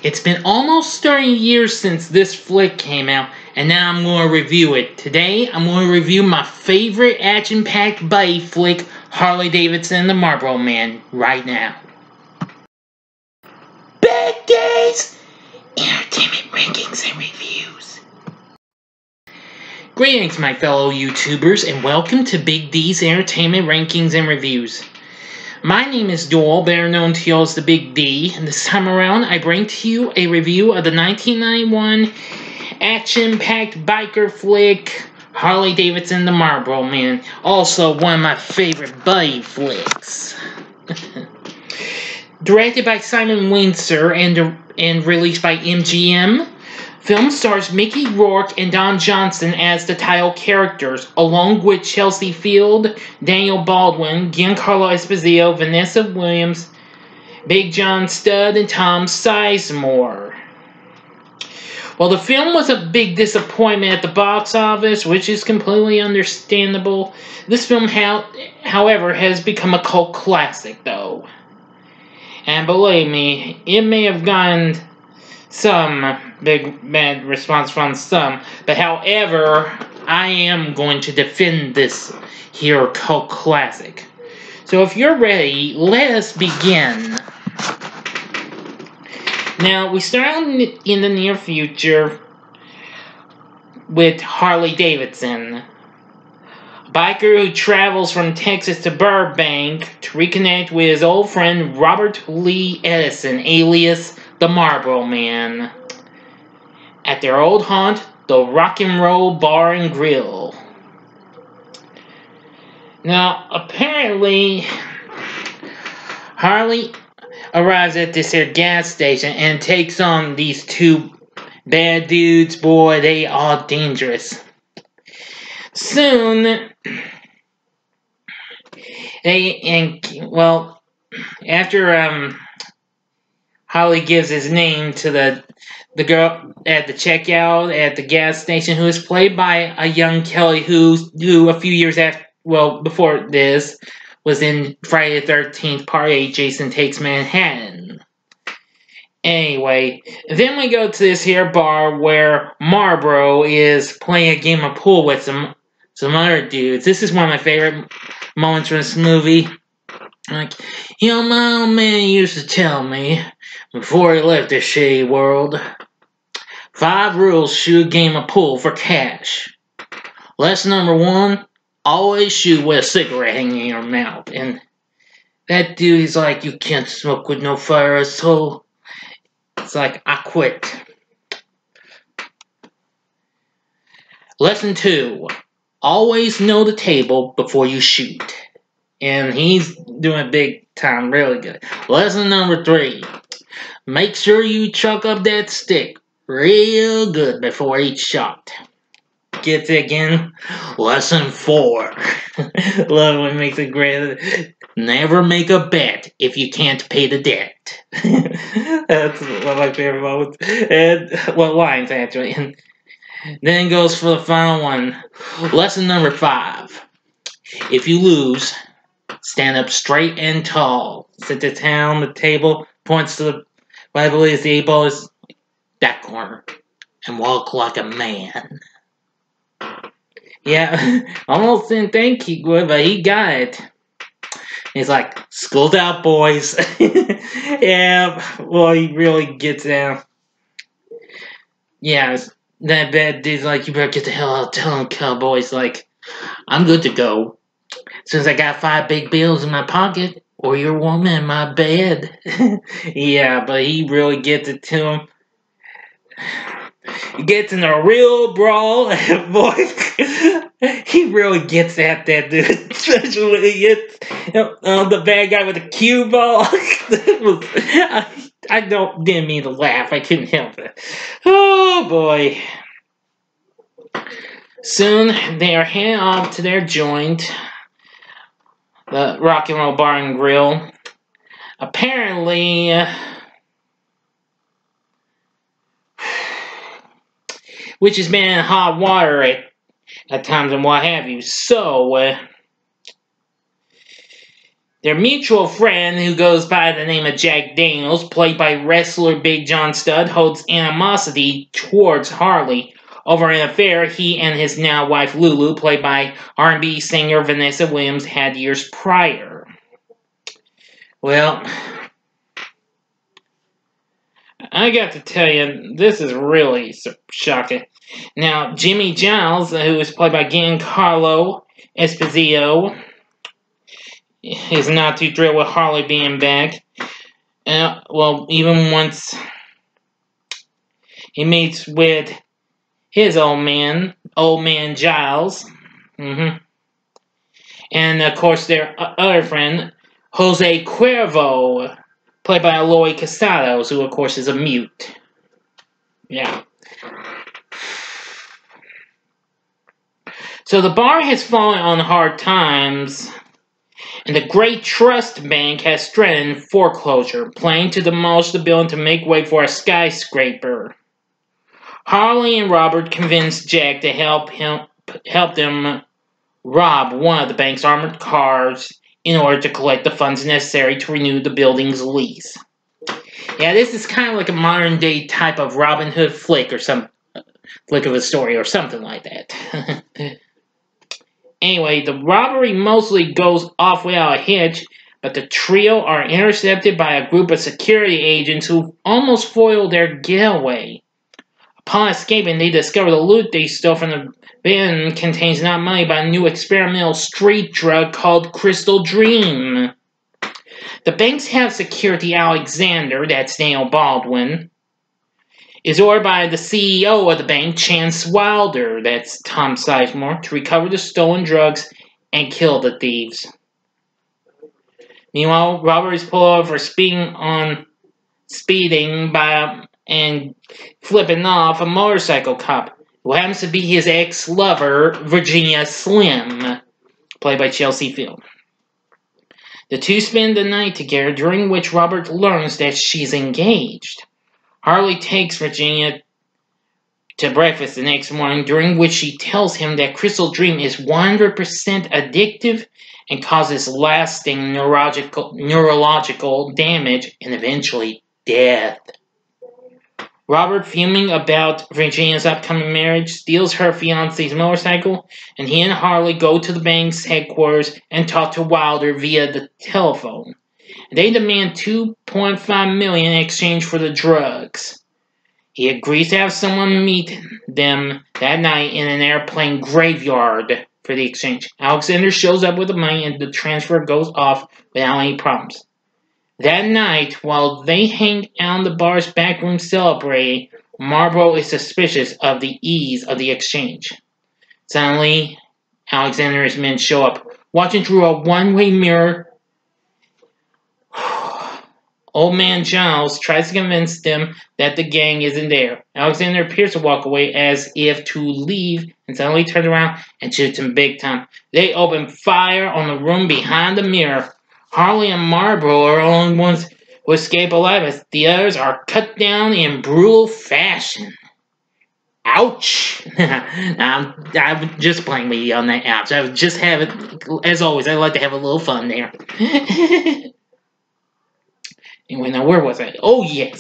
It's been almost 30 years since this flick came out, and now I'm going to review it. Today, I'm going to review my favorite action-packed buddy flick, Harley Davidson The Marlboro Man, right now. Big D's Entertainment Rankings and Reviews. Greetings, my fellow YouTubers, and welcome to Big D's Entertainment Rankings and Reviews. My name is Doyle, better known to you as the Big D, and this time around I bring to you a review of the 1991 action-packed biker flick, Harley Davidson The Marlboro Man, also one of my favorite buddy flicks. Directed by Simon Windsor and released by MGM, film stars Mickey Rourke and Don Johnson as the title characters, along with Chelsea Field, Daniel Baldwin, Giancarlo Esposito, Vanessa Williams, Big John Studd, and Tom Sizemore. Well, the film was a big disappointment at the box office, which is completely understandable. This film, however, has become a cult classic, though. And believe me, it may have gotten some big bad response from some, but however, I am going to defend this here cult classic. So if you're ready, let us begin. Now, we start in the near future with Harley Davidson, a biker who travels from Texas to Burbank to reconnect with his old friend Robert Lee Edison, alias the Marlboro Man, at their old haunt, the Rock and Roll Bar and Grill. Now, apparently, Harley arrives at this here gas station and takes on these two bad dudes. Boy, they are dangerous. Soon, after Harley gives his name to the girl at the checkout at the gas station, who is played by a young Kelly who a few years before this was in Friday the 13th Part 8, Jason Takes Manhattan. Anyway, then we go to this here bar where Marlboro is playing a game of pool with some other dudes. This is one of my favorite moments from this movie. Like, my old man used to tell me, before he left this shitty world, 5 rules: shoot a game of pool for cash. Lesson number 1, always shoot with a cigarette hanging in your mouth. And that dude is like, you can't smoke with no fire, so it's like, I quit. Lesson 2, always know the table before you shoot. And he's doing big time, really good. Lesson number 3, make sure you chuck up that stick real good before each shot. Get it again? Lesson 4. Love when he makes it great. Never make a bet if you can't pay the debt. That's one of my favorite moments. And, lines actually. And then goes for the final one. Lesson number 5. If you lose, stand up straight and tall. Sit down the table, points to what I believe is the 8 ball is that corner, and walk like a man. Yeah, almost didn't think he would, but he got it. He's like, school's out, boys. Yeah, well, he really gets down. Yeah, that bad dude's like, you better get the hell out of town, cowboy's like, I'm good to go. Since I got 5 big bills in my pocket, or your woman in my bed. Yeah, but he really gets it to him. He gets in a real brawl, boy. He really gets at that dude. Especially when he gets the bad guy with the cue ball. I didn't mean to laugh. I couldn't help it. Oh, boy. Soon, they are heading off to their joint, the Rock and Roll Bar and Grill. Apparently, which has been in hot water at times and what have you. So, Their mutual friend, who goes by the name of Jack Daniels, played by wrestler Big John Studd, holds animosity towards Harley over an affair he and his now wife Lulu, played by R&B singer Vanessa Williams, had years prior. Well, I got to tell you, this is really shocking. Now, Jimmy Giles, who is played by Giancarlo Esposito, is not too thrilled with Harley being back. Well, even once he meets with his old man Giles. And, of course, their other friend, Jose Cuervo, played by Eloy Casados, who, of course, is a mute. Yeah. So the bar has fallen on hard times, and the Great Trust Bank has threatened foreclosure, planning to demolish the building to make way for a skyscraper. Harley and Robert convince Jack to help them rob one of the bank's armored cars in order to collect the funds necessary to renew the building's lease. Yeah, this is kind of like a modern-day type of Robin Hood flick or some flick of a story or something like that. Anyway, the robbery mostly goes off without a hitch, but the trio are intercepted by a group of security agents who almost foil their getaway. Upon escaping, they discover the loot they stole from the bin contains not money but a new experimental street drug called Crystal Dream. The bank's head of security, Alexander, that's Daniel Baldwin, is ordered by the CEO of the bank, Chance Wilder, that's Tom Sizemore, to recover the stolen drugs and kill the thieves. Meanwhile, Robert is pulled over for speeding and flipping off a motorcycle cop, who happens to be his ex-lover, Virginia Slim, played by Chelsea Field. The two spend the night together, during which Robert learns that she's engaged. Harley takes Virginia to breakfast the next morning, during which she tells him that Crystal Dream is 100% addictive and causes lasting neurological damage and eventually death. Robert, fuming about Virginia's upcoming marriage, steals her fiancé's motorcycle, and he and Harley go to the bank's headquarters and talk to Wilder via the telephone. They demand $2.5 million in exchange for the drugs. He agrees to have someone meet them that night in an airplane graveyard for the exchange. Alexander shows up with the money and the transfer goes off without any problems. That night, while they hang out in the bar's back room celebrating, Marlboro is suspicious of the ease of the exchange. Suddenly, Alexander and his men show up. Watching through a one-way mirror, Old Man Giles tries to convince them that the gang isn't there. Alexander appears to walk away as if to leave, and suddenly turns around and shoots him big time. They open fire on the room behind the mirror. Harley and Marlboro are the only ones who escape alive, as the others are cut down in brutal fashion. Ouch! I'm just playing with you on that ouch. I was just having, as always, I like to have a little fun there. Anyway, now where was I? Oh, yes.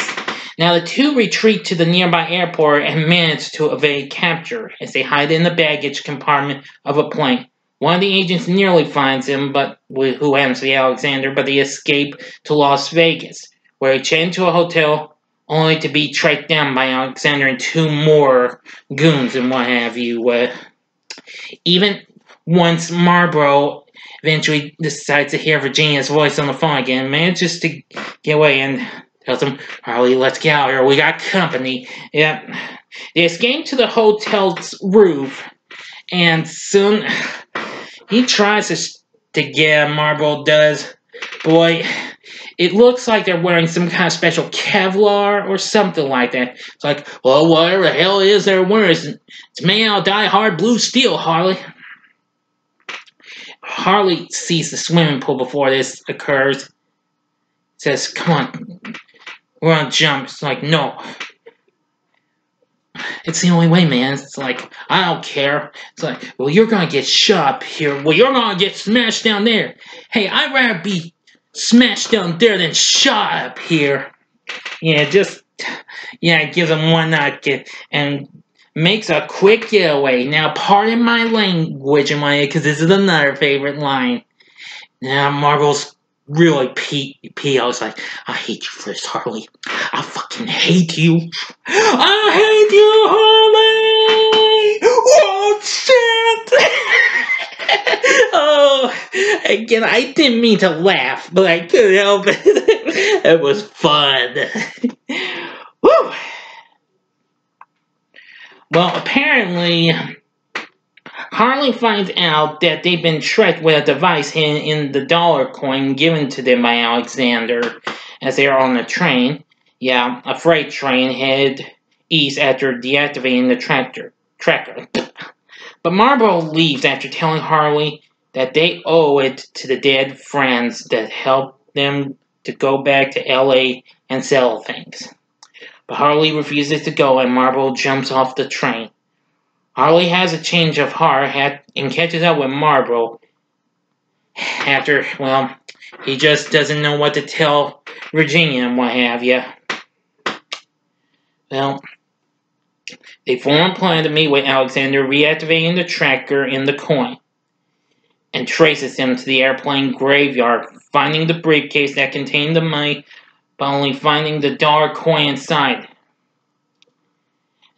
Now the two retreat to the nearby airport and manage to evade capture as they hide in the baggage compartment of a plane. One of the agents nearly finds him, who happens to be Alexander, but they escape to Las Vegas, where they check into a hotel only to be tracked down by Alexander and two more goons and what have you. Even once Marlboro eventually decides to hear Virginia's voice on the phone again, manages to get away and tells him, Harley, let's get out of here. We got company. Yep. They escape to the hotel's roof, and soon he tries to get him, Marlboro does. Boy, it looks like they're wearing some kind of special Kevlar or something like that. It's like, well, whatever the hell it is they're wearing, it's made out of die-hard blue steel, Harley. Harley sees the swimming pool before this occurs. Says, come on, we're gonna jump. It's like, no. It's the only way, man. It's like, I don't care. It's like, well, you're gonna get shot up here. Well, you're gonna get smashed down there. Hey, I'd rather be smashed down there than shot up here. Yeah, gives him one knock and makes a quick getaway. Now, pardon my language in my head, because this is another favorite line. Now, Marvel's really I was like, I hate you for this, Harley. I fucking hate you. I hate you, Harley! Oh, shit! Oh, again, I didn't mean to laugh, but I couldn't help it. It was fun. Woo! Well, apparently, Harley finds out that they've been tricked with a device hidden in the dollar coin given to them by Alexander as they are on the train. Yeah, a freight train headed east after deactivating the tracker. But Marlboro leaves after telling Harley that they owe it to the dead friends that helped them to go back to LA and sell things. But Harley refuses to go and Marlboro jumps off the train. Harley has a change of heart and catches up with Marlboro after, well, he just doesn't know what to tell Virginia and what have you. Well, they form a plan to meet with Alexander, reactivating the tracker in the coin, and traces him to the airplane graveyard, finding the briefcase that contained the money, but only finding the dollar coin inside.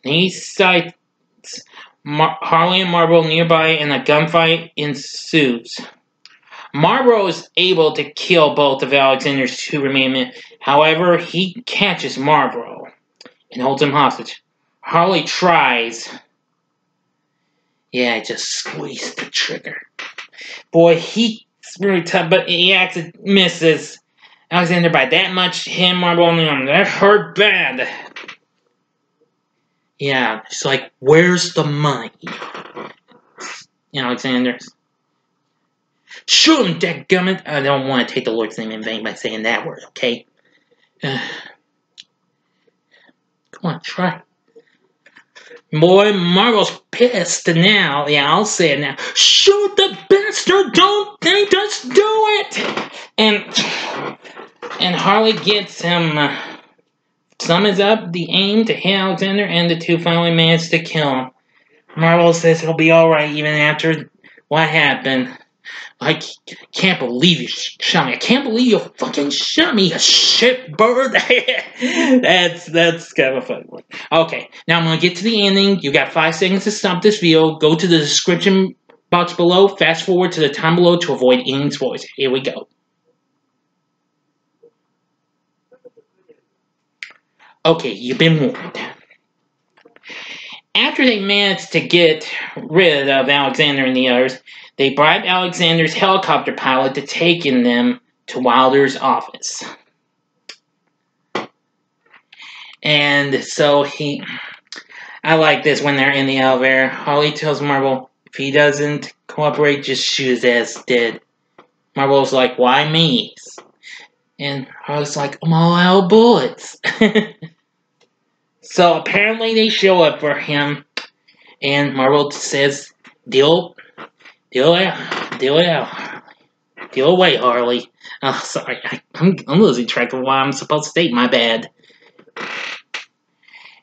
And he sights Harley and Marlboro nearby, and a gunfight ensues. Marlboro is able to kill both of Alexander's two remaining men. However, he catches Marlboro and holds him hostage. Harley tries. Yeah, just squeezed the trigger. Boy, he's really tough, but he actually misses Alexander by that much. Him, Marlboro, and that hurt bad. Yeah, it's like, where's the money? Alexander. Shoot him, dadgummit! I don't want to take the Lord's name in vain by saying that word, okay? Come on, try. Boy, Marvel's pissed now. Yeah, I'll say it now. Shoot the bastard! Don't think us do it! And Harley gets him... summons up the aim to hit Alexander, and the two finally manage to kill him. Marvel says it'll be alright even after what happened. I can't believe you shot me. I can't believe you fucking shot me, you shit bird. That's kind of a funny one. Okay, now I'm going to get to the ending. You got 5 seconds to stop this video. Go to the description box below. Fast forward to the time below to avoid any spoilers. Here we go. Okay, you've been warned. After they managed to get rid of Alexander and the others, they bribed Alexander's helicopter pilot to take them to Wilder's office. And so I like this when they're in the elevator. Harley tells Marvel, if he doesn't cooperate, just shoot his ass dead. Marvel's like, why me? And Harley's like, I'm all out of bullets. So apparently they show up for him, and Marvel says, deal away, Harley. Oh, sorry, I'm losing track of what I'm supposed to state, my bad.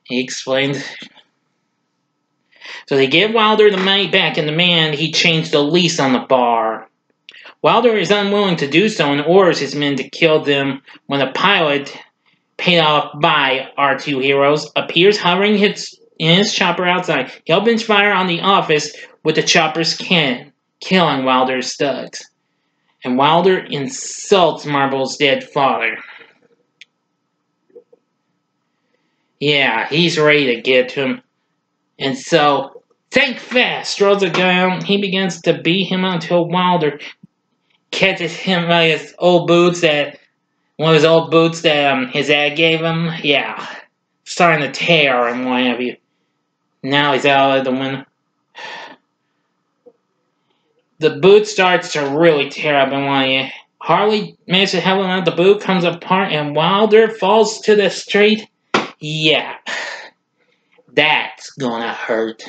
He explains. So they give Wilder the money back, and demand he change the lease on the bar. Wilder is unwilling to do so and orders his men to kill them when the pilot, paid off by our two heroes, appears hovering in his chopper outside. He opens fire on the office with the chopper's cannon, killing Wilder's thugs. And Wilder insults Marvel's dead father. Yeah, he's ready to get to him. And so, think fast, throws a gun. He begins to beat him until Wilder catches him by his old boots one of his old boots that his dad gave him. Yeah, starting to tear and what have you. Now he's out of the window. The boot starts to really tear up and what have you. Harley manages to help him out. The boot comes apart and Wilder falls to the street. Yeah. That's gonna hurt.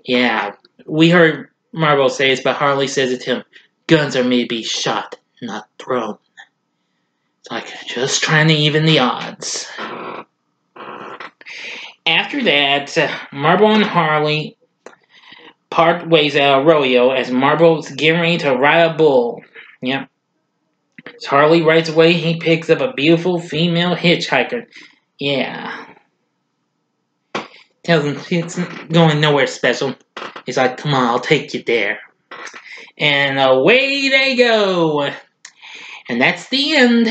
Yeah, we heard Marlboro say this, but Harley says it to him. Guns are made to be shot, not thrown. It's like, just trying to even the odds. After that, Marlboro and Harley part ways at a rodeo as Marlboro's getting ready to ride a bull. Yep. As Harley rides away, he picks up a beautiful female hitchhiker. Yeah. Tells him it's going nowhere special. He's like, come on, I'll take you there. And away they go. And that's the end.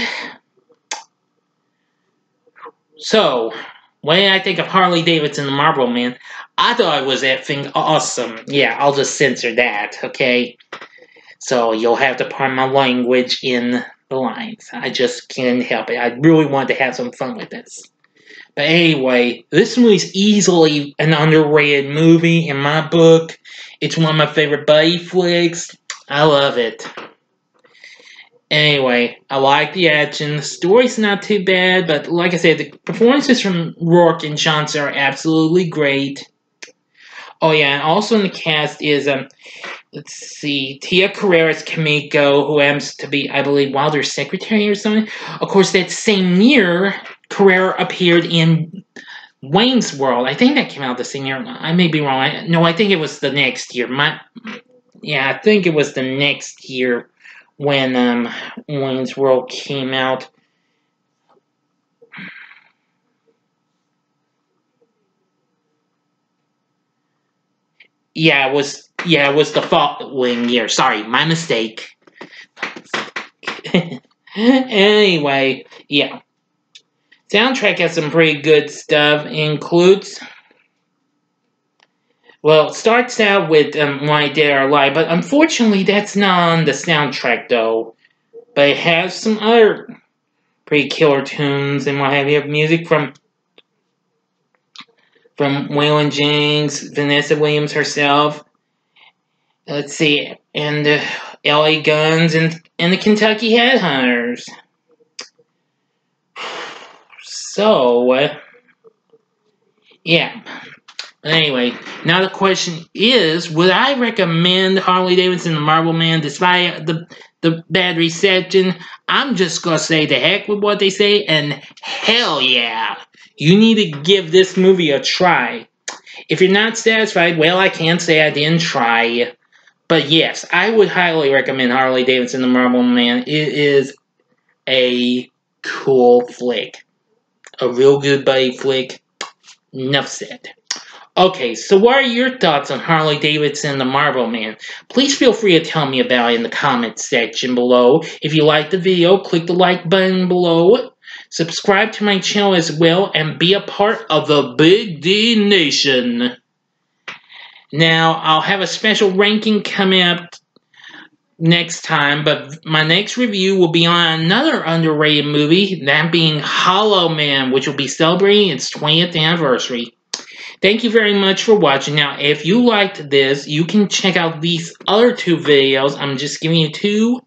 So, what did I think of Harley Davidson The Marlboro Man? I thought it was effing awesome. Yeah, I'll just censor that, okay? So, you'll have to pardon my language in the lines. I just can't help it. I really want to have some fun with this. But anyway, this movie's easily an underrated movie in my book. It's one of my favorite buddy flicks. I love it. Anyway, I like the action. The story's not too bad, but like I said, the performances from Rourke and Johnson are absolutely great. Oh yeah, and also in the cast is, let's see, Tia Carreras Kamiko, who happens to be, I believe, Wilder's secretary or something. Of course, that same year, Carrera appeared in Wayne's World. I think that came out the same year. I may be wrong. No, I think it was the next year. Yeah, I think it was the next year when Wayne's World came out. Yeah, it was the following year. Sorry, my mistake. Anyway, yeah. Soundtrack has some pretty good stuff. It includes, well, it starts out with Why Dead or Alive, but unfortunately that's not on the soundtrack though. But it has some other pretty killer tunes and what have you. Music from Waylon Jennings, Vanessa Williams herself. Let's see, and L.A. Guns and the Kentucky Headhunters. So, yeah. But anyway, now the question is, would I recommend Harley Davidson The Marlboro Man despite the bad reception? I'm just gonna say the heck with what they say, and hell yeah. You need to give this movie a try. If you're not satisfied, well, I can't say I didn't try. But yes, I would highly recommend Harley Davidson The Marlboro Man. It is a cool flick. A real good buddy flick. Enough said. Okay, so what are your thoughts on Harley Davidson The Marlboro Man? Please feel free to tell me about it in the comments section below. If you liked the video, click the like button below. Subscribe to my channel as well and be a part of the Big D Nation. Now, I'll have a special ranking coming up next time, but my next review will be on another underrated movie, that being Hollow Man, which will be celebrating its 20th anniversary. Thank you very much for watching. Now, if you liked this, you can check out these other two videos. I'm just giving you two.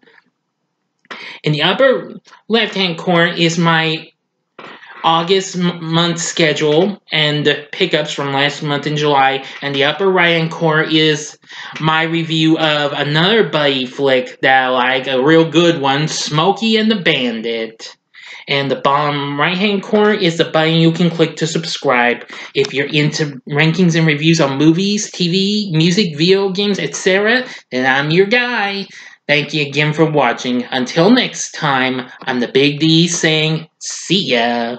In the upper left-hand corner is my August month schedule and pickups from last month in July, and the upper right-hand corner is my review of another buddy flick that I like, a real good one, Smokey and the Bandit. And the bottom right-hand corner is the button you can click to subscribe if you're into rankings and reviews on movies, TV, music, video games, etc. Then I'm your guy. Thank you again for watching. Until next time, I'm the Big D saying, see ya.